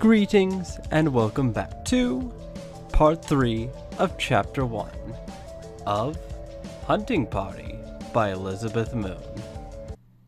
Greetings and welcome back to Part 3 of Chapter 1 of Hunting Party by Elizabeth Moon.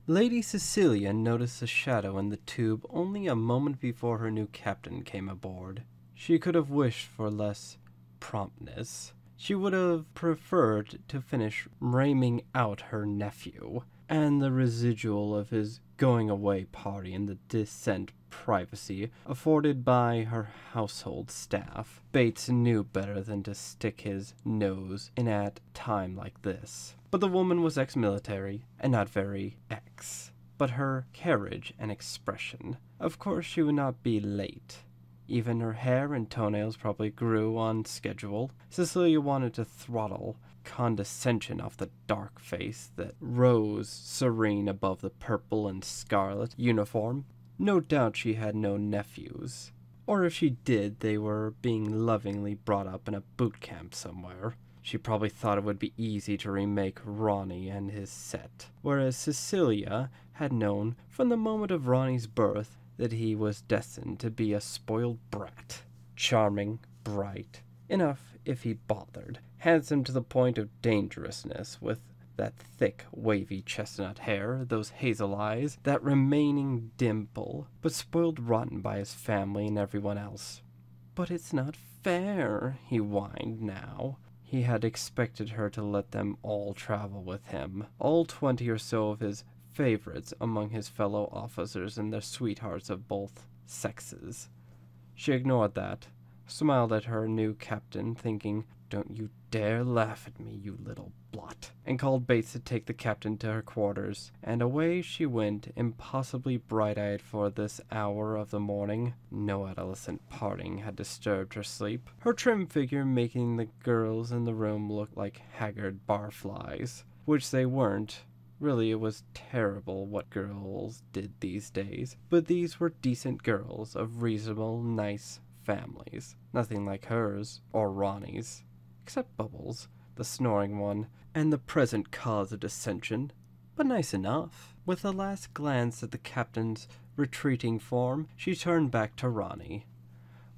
Lady Cecilia noticed a shadow in the tube only a moment before her new captain came aboard. She could have wished for less promptness. She would have preferred to finish reaming out her nephew and the residual of his going-away party in the decent privacy afforded by her household staff. Bates knew better than to stick his nose in at a time like this. But the woman was ex-military, and not very ex. But her carriage and expression. Of course she would not be late. Even her hair and toenails probably grew on schedule. Cecilia wanted to throttle condescension off the dark face that rose serene above the purple and scarlet uniform. No doubt she had no nephews. Or if she did, they were being lovingly brought up in a boot camp somewhere. She probably thought it would be easy to remake Ronnie and his set, whereas Cecilia had known from the moment of Ronnie's birth that he was destined to be a spoiled brat. Charming, bright, enough if he bothered, handsome to the point of dangerousness, with that thick, wavy chestnut hair, those hazel eyes, that remaining dimple, but spoiled rotten by his family and everyone else. But it's not fair, he whined now. He had expected her to let them all travel with him, all 20 or so of his favorites among his fellow officers and their sweethearts of both sexes. She ignored that, smiled at her new captain, thinking, "Don't you dare laugh at me, you little blot," and called Bates to take the captain to her quarters, and away she went, impossibly bright-eyed for this hour of the morning. No adolescent parting had disturbed her sleep, her trim figure making the girls in the room look like haggard barflies, which they weren't. Really, it was terrible what girls did these days, but these were decent girls of reasonable, nice families. Nothing like hers, or Ronnie's. Except Bubbles, the snoring one, and the present cause of dissension, but nice enough. With a last glance at the captain's retreating form, she turned back to Ronnie.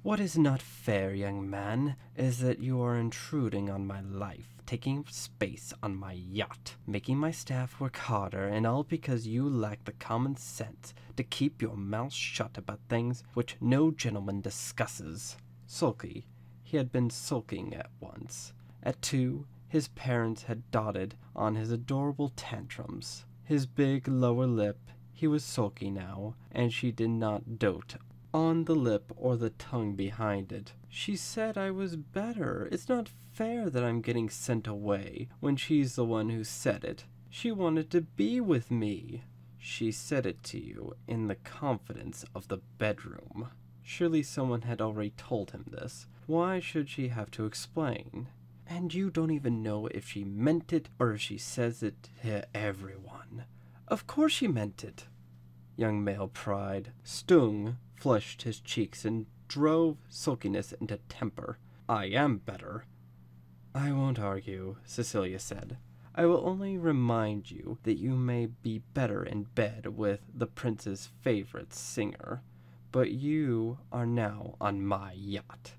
"What is not fair, young man, is that you are intruding on my life, taking space on my yacht, making my staff work harder, and all because you lack the common sense to keep your mouth shut about things which no gentleman discusses." Sulky. He had been sulking at once. At 2, his parents had dotted on his adorable tantrums. His big lower lip, he was sulky now, and she did not dote on the lip or the tongue behind it. "She said I was better. It's not fair that I'm getting sent away when she's the one who said it. She wanted to be with me." "She said it to you in the confidence of the bedroom." Surely someone had already told him this. Why should she have to explain? "And you don't even know if she meant it or if she says it to everyone." "Of course she meant it." Young male pride stung, flushed his cheeks, and drove sulkiness into temper. "I am better." "I won't argue," Cecilia said. "I will only remind you that you may be better in bed with the prince's favorite singer. But you are now on my yacht,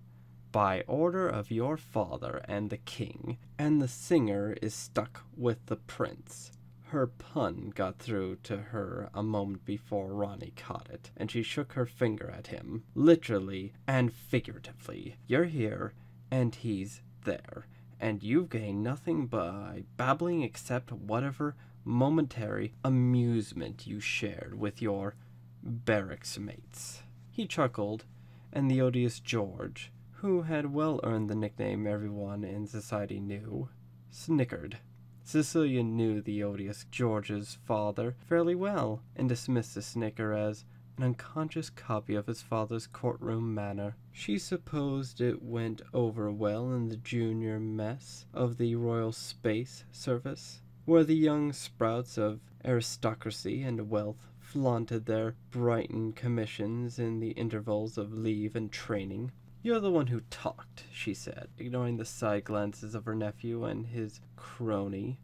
by order of your father and the king, and the singer is stuck with the prince." Her pun got through to her a moment before Ronnie caught it, and she shook her finger at him, literally and figuratively. "You're here, and he's there, and you've gained nothing by babbling except whatever momentary amusement you shared with your barracks mates." He chuckled, and the odious George, who had well earned the nickname everyone in society knew, snickered. Cecilia knew the odious George's father fairly well, and dismissed the snicker as an unconscious copy of his father's courtroom manner. She supposed it went over well in the junior mess of the Royal Space Service, where the young sprouts of aristocracy and wealth flaunted their Brighton commissions in the intervals of leave and training. "You're the one who talked," she said, ignoring the side glances of her nephew and his crony.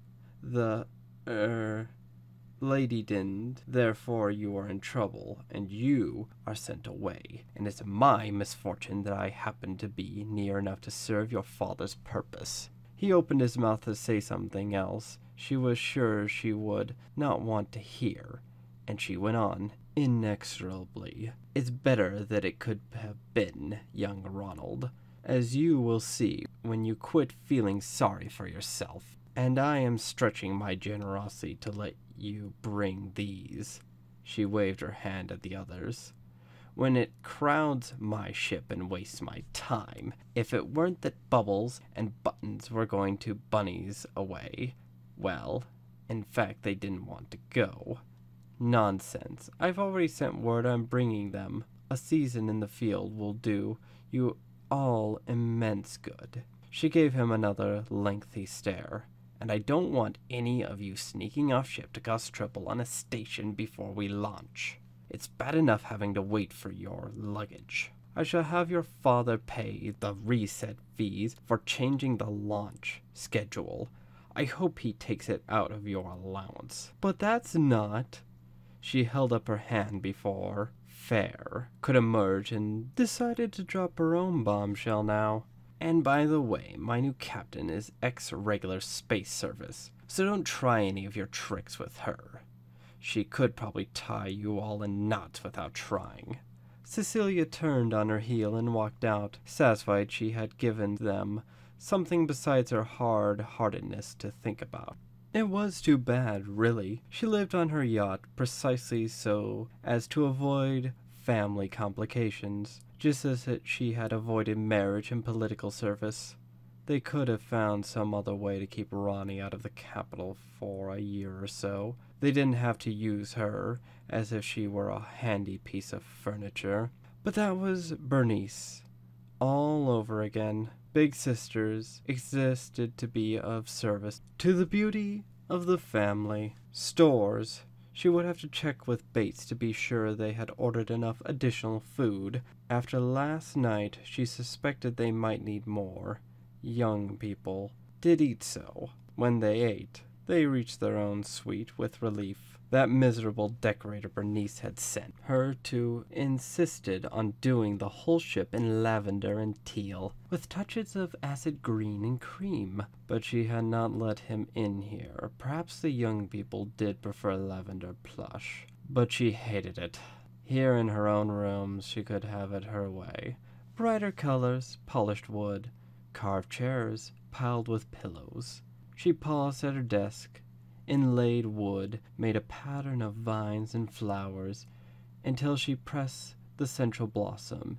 lady didn't, therefore you are in trouble, and you are sent away. And it's my misfortune that I happen to be near enough to serve your father's purpose." He opened his mouth to say something else she was sure she would not want to hear, and she went on, inexorably. "It's better that it could have been, young Ronald, as you will see when you quit feeling sorry for yourself. And I am stretching my generosity to let you bring these." She waved her hand at the others. "When it crowds my ship and wastes my time. If it weren't that Bubbles and Buttons were going to Bunny's away, well, in fact they didn't want to go." "Nonsense. I've already sent word I'm bringing them. A season in the field will do you all immense good." She gave him another lengthy stare. "And I don't want any of you sneaking off ship to cause trouble on a station before we launch. It's bad enough having to wait for your luggage. I shall have your father pay the reset fees for changing the launch schedule. I hope he takes it out of your allowance." "But that's not..." She held up her hand before Fair could emerge and decided to drop her own bombshell now. "And by the way, my new captain is ex-regular space service, so don't try any of your tricks with her. She could probably tie you all in knots without trying." Cecilia turned on her heel and walked out, satisfied she had given them something besides her hard-heartedness to think about. It was too bad, really. She lived on her yacht precisely so as to avoid family complications, just as she had avoided marriage and political service. They could have found some other way to keep Ronnie out of the capital for a year or so. They didn't have to use her as if she were a handy piece of furniture. But that was Bernice all over again. Big sisters existed to be of service to the beauty of the family. Stores. She would have to check with Bates to be sure they had ordered enough additional food. After last night, she suspected they might need more. Young people did eat so. When they ate, they reached their own suite with relief. That miserable decorator Bernice had sent her to insisted on doing the whole ship in lavender and teal, with touches of acid green and cream. But she had not let him in here. Perhaps the young people did prefer lavender plush, but she hated it. Here in her own rooms she could have it her way. Brighter colors, polished wood, carved chairs piled with pillows. She paused at her desk. Inlaid wood made a pattern of vines and flowers until she pressed the central blossom.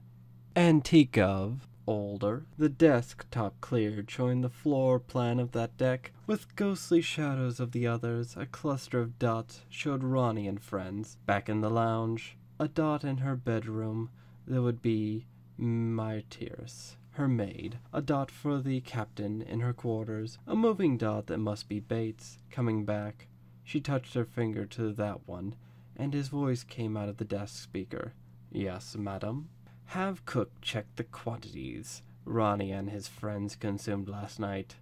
Antique of, older, the desk top cleared, showing the floor plan of that deck, with ghostly shadows of the others. A cluster of dots showed Ronnie and friends. Back in the lounge, a dot in her bedroom, there would be Heris, her maid, a dot for the captain in her quarters, a moving dot that must be Bates, coming back. She touched her finger to that one, and his voice came out of the desk speaker. "Yes, madam?" "Have Cook check the quantities Ronnie and his friends consumed last night.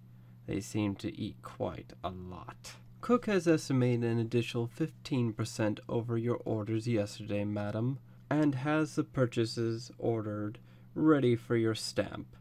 They seemed to eat quite a lot." "Cook has estimated an additional 15% over your orders yesterday, madam, and has the purchases ordered ready for your stamp."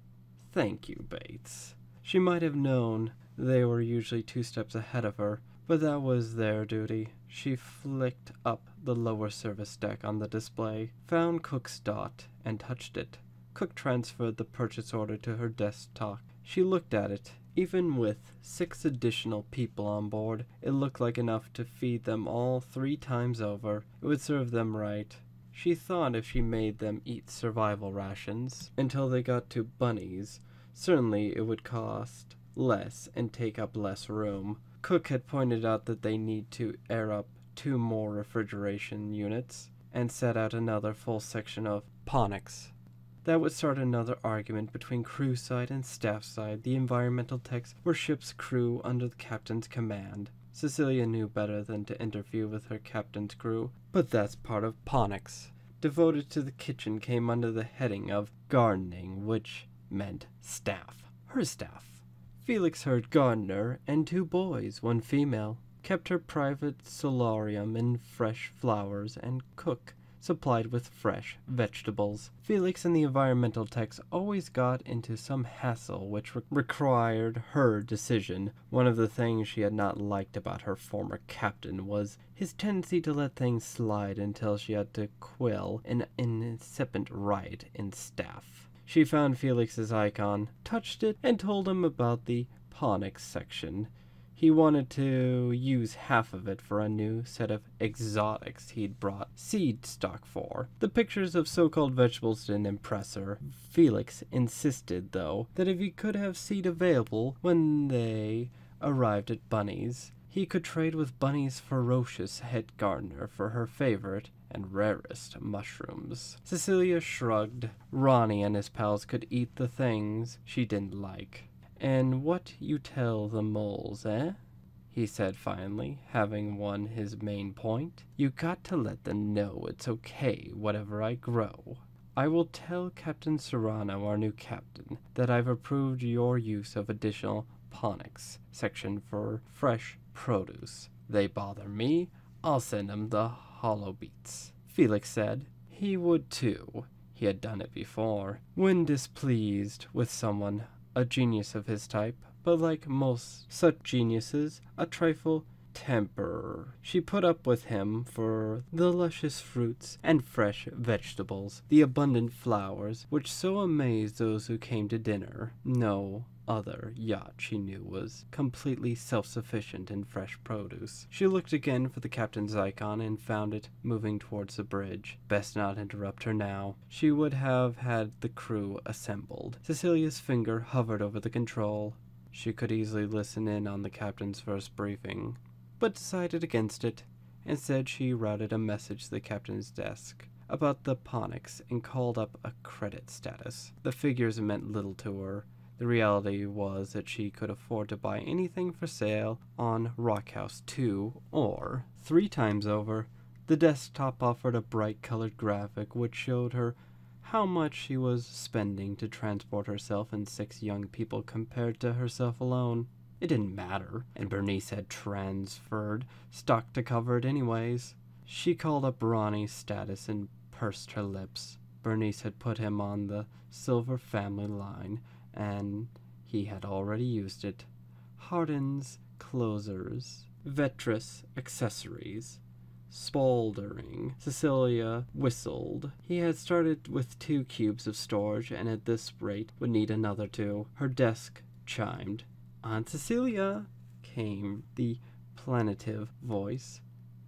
"Thank you, Bates." She might have known they were usually 2 steps ahead of her, but that was their duty. She flicked up the lower service deck on the display, found Cook's dot, and touched it. Cook transferred the purchase order to her desktop. She looked at it. Even with 6 additional people on board, it looked like enough to feed them all 3 times over. It would serve them right. She thought if she made them eat survival rations until they got to Bunny's, certainly it would cost less and take up less room. Cook had pointed out that they need to air up 2 more refrigeration units and set out another full section of ponics. That would start another argument between crew side and staff side. The environmental techs were ship's crew under the captain's command. Cecilia knew better than to interfere with her captain's crew, but that's part of ponics. Devoted to the kitchen came under the heading of gardening, which meant staff. Her staff. Felix heard gardener and 2 boys, 1 female. kept her private solarium in fresh flowers, and cook supplied with fresh vegetables. Felix and the environmental techs always got into some hassle which required her decision. One of the things she had not liked about her former captain was his tendency to let things slide until she had to quill an incipient riot in staff. She found Felix's icon, touched it, and told him about the ponics section. He wanted to use half of it for a new set of exotics he'd brought seed stock for. The pictures of so-called vegetables didn't impress her. Felix insisted, though, that if he could have seed available when they arrived at Bunny's, he could trade with Bunny's ferocious head gardener for her favorite and rarest mushrooms. Cecilia shrugged. Ronnie and his pals could eat the things she didn't like. "And what you tell the moles, eh?" he said finally, having won his main point. "You got to let them know it's okay, whatever I grow. I will tell Captain Serrano, our new captain, that I've approved your use of additional ponics section for fresh produce. They bother me, I'll send them the hollow beets." Felix said he would too. He had done it before, when displeased with someone, a genius of his type, but like most such geniuses, a trifle temper. She put up with him for the luscious fruits and fresh vegetables, the abundant flowers, which so amazed those who came to dinner. No other yacht, she knew, was completely self-sufficient in fresh produce. She looked again for the captain's icon and found it moving towards the bridge. Best not interrupt her now. She would have had the crew assembled. Cecilia's finger hovered over the control. She could easily listen in on the captain's first briefing, but decided against it. Instead, she routed a message to the captain's desk about the ponics and called up a credit status. The figures meant little to her. The reality was that she could afford to buy anything for sale on Rockhouse 2 or 3 times over. The desktop offered a bright-colored graphic which showed her how much she was spending to transport herself and 6 young people compared to herself alone. It didn't matter, and Bernice had transferred stock to cover it anyways. She called up Ronnie's status and pursed her lips. Bernice had put him on the Silver family line, and he had already used it. Hardin's closers, Vetrus accessories, Spauldering. Cecilia whistled. He had started with 2 cubes of storage, and at this rate would need another 2. Her desk chimed. "Aunt Cecilia," came the plaintive voice.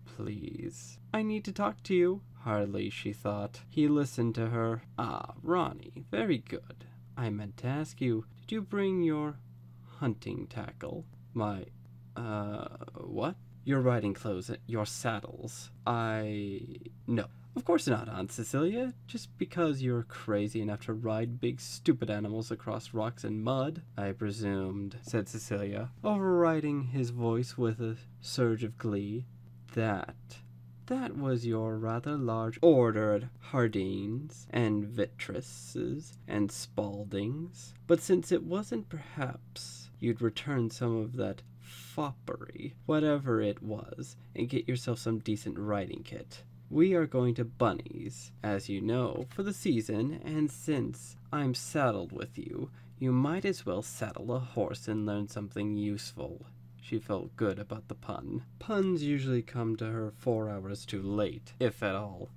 "Please." "I need to talk to you." Hardly, she thought. He listened to her. "Ah, Ronnie, very good. I meant to ask you, did you bring your hunting tackle?" "My, what?" "Your riding clothes, your saddles." No. "Of course not, Aunt Cecilia. Just because you're crazy enough to ride big stupid animals across rocks and mud." "I presumed," said Cecilia, overriding his voice with a surge of glee, that was your rather large ordered Hardines and Vitruses and Spauldings. But since it wasn't, perhaps you'd return some of that foppery, whatever it was, and get yourself some decent riding kit. We are going to Bunny's, as you know, for the season, and since I'm saddled with you, you might as well saddle a horse and learn something useful." She felt good about the pun. Puns usually come to her 4 hours too late, if at all.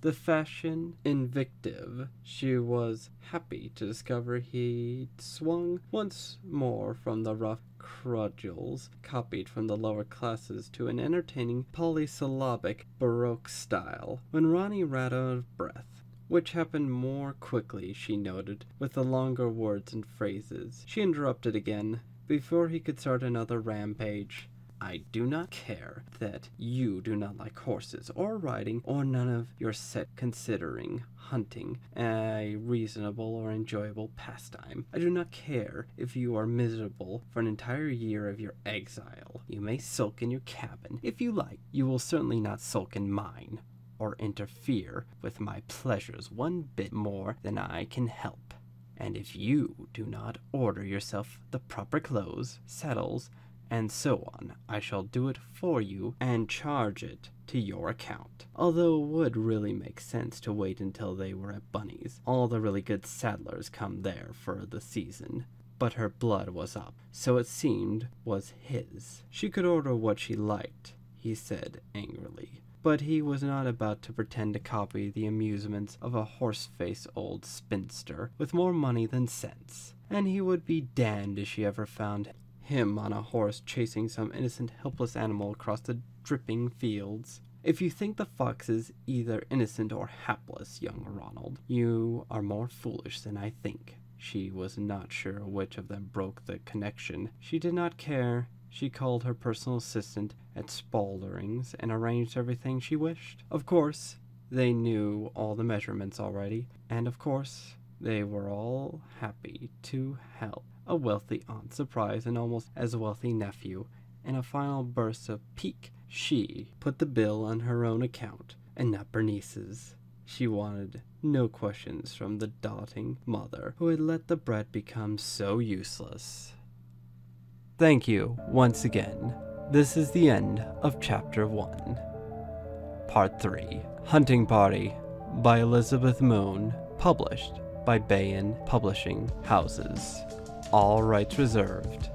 The fashion invictive, she was happy to discover he'd swung once more from the rough cudgels copied from the lower classes to an entertaining polysyllabic Baroque style. When Ronnie ran out of breath, which happened more quickly, she noted, with the longer words and phrases, she interrupted again before he could start another rampage. "I do not care that you do not like horses or riding or none of your set considering hunting a reasonable or enjoyable pastime. I do not care if you are miserable for an entire year of your exile. You may sulk in your cabin if you like. You will certainly not sulk in mine or interfere with my pleasures one bit more than I can help. And if you do not order yourself the proper clothes, saddles, and so on. I shall do it for you and charge it to your account. Although it would really make sense to wait until they were at Bunny's. All the really good saddlers come there for the season. But her blood was up, so it seemed was his. She could order what she liked, he said angrily. But he was not about to pretend to copy the amusements of a horse-faced old spinster with more money than sense. And he would be damned if she ever found him on a horse chasing some innocent, helpless animal across the dripping fields. If you think the fox is either innocent or hapless, young Ronald, you are more foolish than I think. She was not sure which of them broke the connection. She did not care. She called her personal assistant at Spaulding's and arranged everything she wished. Of course, they knew all the measurements already, and of course, they were all happy to help. A wealthy aunt surprised an almost as wealthy nephew. In a final burst of pique, she put the bill on her own account and not Bernice's. She wanted no questions from the doting mother who had let the bread become so useless. Thank you once again. This is the end of Chapter 1. Part 3, Hunting Party by Elizabeth Moon, published by Bayan Publishing Houses. All rights reserved.